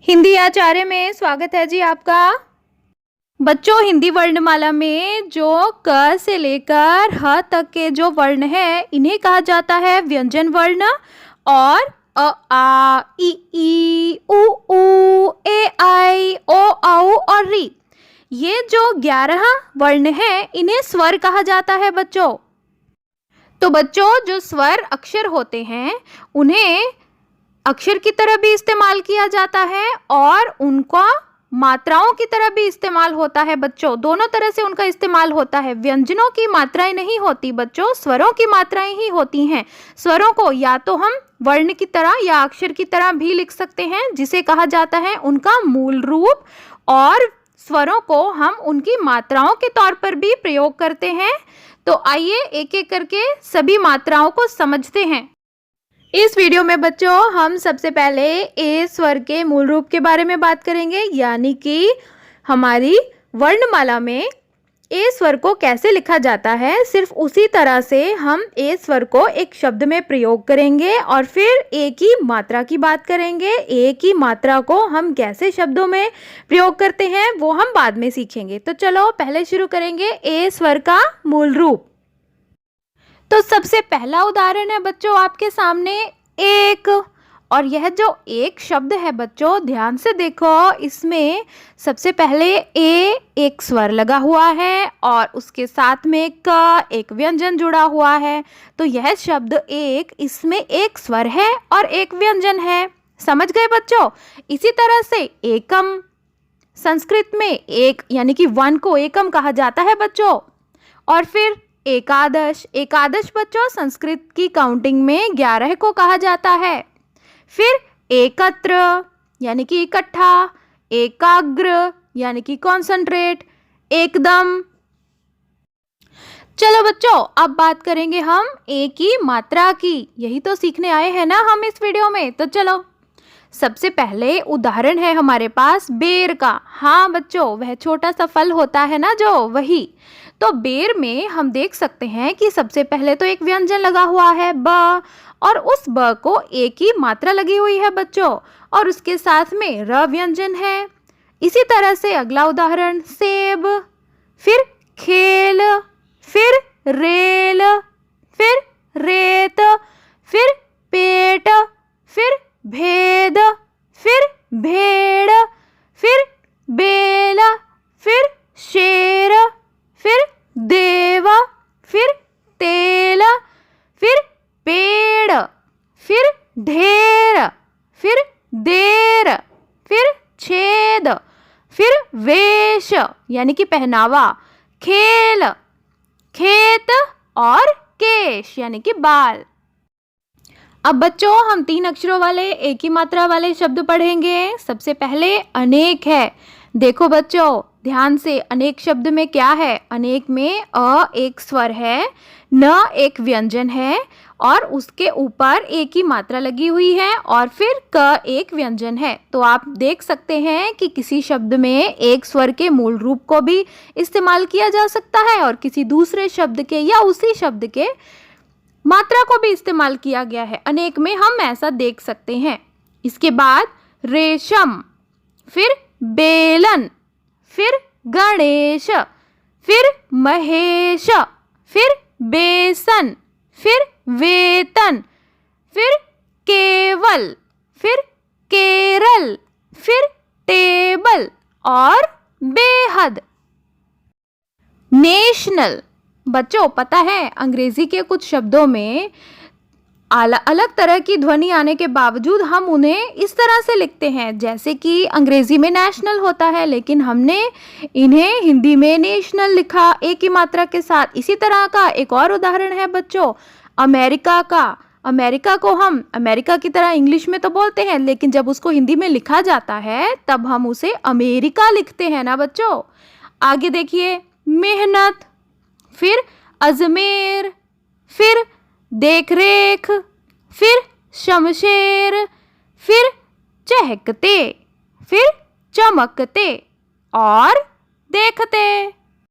हिंदी आचार्य में स्वागत है जी आपका। बच्चों, हिंदी वर्णमाला में जो क से लेकर ह तक के जो वर्ण है इन्हें कहा जाता है व्यंजन वर्ण। और अ आ इ ई उ ऊ ए आई ओ औ और री, ये जो 11 वर्ण है इन्हें स्वर कहा जाता है बच्चों। तो बच्चों, जो स्वर अक्षर होते हैं उन्हें अक्षर की तरह भी इस्तेमाल किया जाता है और उनका मात्राओं की तरह भी इस्तेमाल होता है बच्चों। दोनों तरह से उनका इस्तेमाल होता है। व्यंजनों की मात्राएं नहीं होती बच्चों, स्वरों की मात्राएं ही होती हैं। स्वरों को या तो हम वर्ण की तरह या अक्षर की तरह भी लिख सकते हैं, जिसे कहा जाता है उनका मूल रूप, और स्वरों को हम उनकी मात्राओं के तौर पर भी प्रयोग करते हैं। तो आइए एक एक करके सभी मात्राओं को समझते हैं। इस वीडियो में बच्चों हम सबसे पहले ए स्वर के मूल रूप के बारे में बात करेंगे, यानी कि हमारी वर्णमाला में ए स्वर को कैसे लिखा जाता है। सिर्फ उसी तरह से हम ए स्वर को एक शब्द में प्रयोग करेंगे और फिर ए की मात्रा की बात करेंगे। ए की मात्रा को हम कैसे शब्दों में प्रयोग करते हैं वो हम बाद में सीखेंगे। तो चलो पहले शुरू करेंगे ए स्वर का मूल रूप। तो सबसे पहला उदाहरण है बच्चों आपके सामने एक। और यह जो एक शब्द है बच्चों, ध्यान से देखो, इसमें सबसे पहले ए एक स्वर लगा हुआ है और उसके साथ में क एक व्यंजन जुड़ा हुआ है। तो यह शब्द एक, इसमें एक स्वर है और एक व्यंजन है। समझ गए बच्चों? इसी तरह से एकम, संस्कृत में एक यानी कि 1 को एकम कहा जाता है बच्चों। और फिर एकादश, एकादश बच्चों संस्कृत की काउंटिंग में 11 को कहा जाता है। फिर एकत्र यानी कि इकट्ठा, एकाग्र यानी कि कॉन्सेंट्रेट, एकदम। चलो बच्चों, अब बात करेंगे हम ए की मात्रा की। यही तो सीखने आए हैं ना हम इस वीडियो में। तो चलो, सबसे पहले उदाहरण है हमारे पास बेर का। हाँ बच्चों, वह छोटा सा फल होता है ना जो, वही। तो बेर में हम देख सकते हैं कि सबसे पहले तो एक व्यंजन लगा हुआ है ब, और उस ब को ए की मात्रा लगी हुई है बच्चों, और उसके साथ में र व्यंजन है। इसी तरह से अगला उदाहरण सेब, फिर खेल, फिर रेल, फिर रेत, फिर पेट, फिर भेद, फिर भेड़, फिर बेल, फिर शेर, फिर देव, फिर तेल, फिर पेड़, फिर ढेर, फिर देर, फिर छेद, फिर वेश यानी कि पहनावा, खेल, खेत और केश यानी कि बाल। अब बच्चों हम 3 अक्षरों वाले एक ही मात्रा वाले शब्द पढ़ेंगे। सबसे पहले अनेक है। देखो बच्चों ध्यान से, अनेक शब्द में क्या है? अनेक में अ एक स्वर है, न एक व्यंजन है, और उसके ऊपर एक ही मात्रा लगी हुई है, और फिर क एक व्यंजन है। तो आप देख सकते हैं कि किसी शब्द में एक स्वर के मूल रूप को भी इस्तेमाल किया जा सकता है और किसी दूसरे शब्द के या उसी शब्द के मात्रा को भी इस्तेमाल किया गया है। अनेक में हम ऐसा देख सकते हैं। इसके बाद रेशम, फिर बेलन, फिर गणेश, फिर महेश, फिर बेसन, फिर वेतन, फिर केवल, फिर केरल, फिर टेबल और बेहद। नेशनल, बच्चों पता है अंग्रेजी के कुछ शब्दों में अलग तरह की ध्वनि आने के बावजूद हम उन्हें इस तरह से लिखते हैं, जैसे कि अंग्रेजी में नेशनल होता है लेकिन हमने इन्हें हिंदी में नेशनल लिखा एक ही मात्रा के साथ। इसी तरह का एक और उदाहरण है बच्चों अमेरिका का। अमेरिका को हम अमेरिका की तरह इंग्लिश में तो बोलते हैं, लेकिन जब उसको हिंदी में लिखा जाता है तब हम उसे अमेरिका लिखते हैं ना बच्चों। आगे देखिए, मेहनत, फिर अजमेर, फिर देखरेख, फिर शमशेर, फिर चहकते, फिर चमकते और देखते।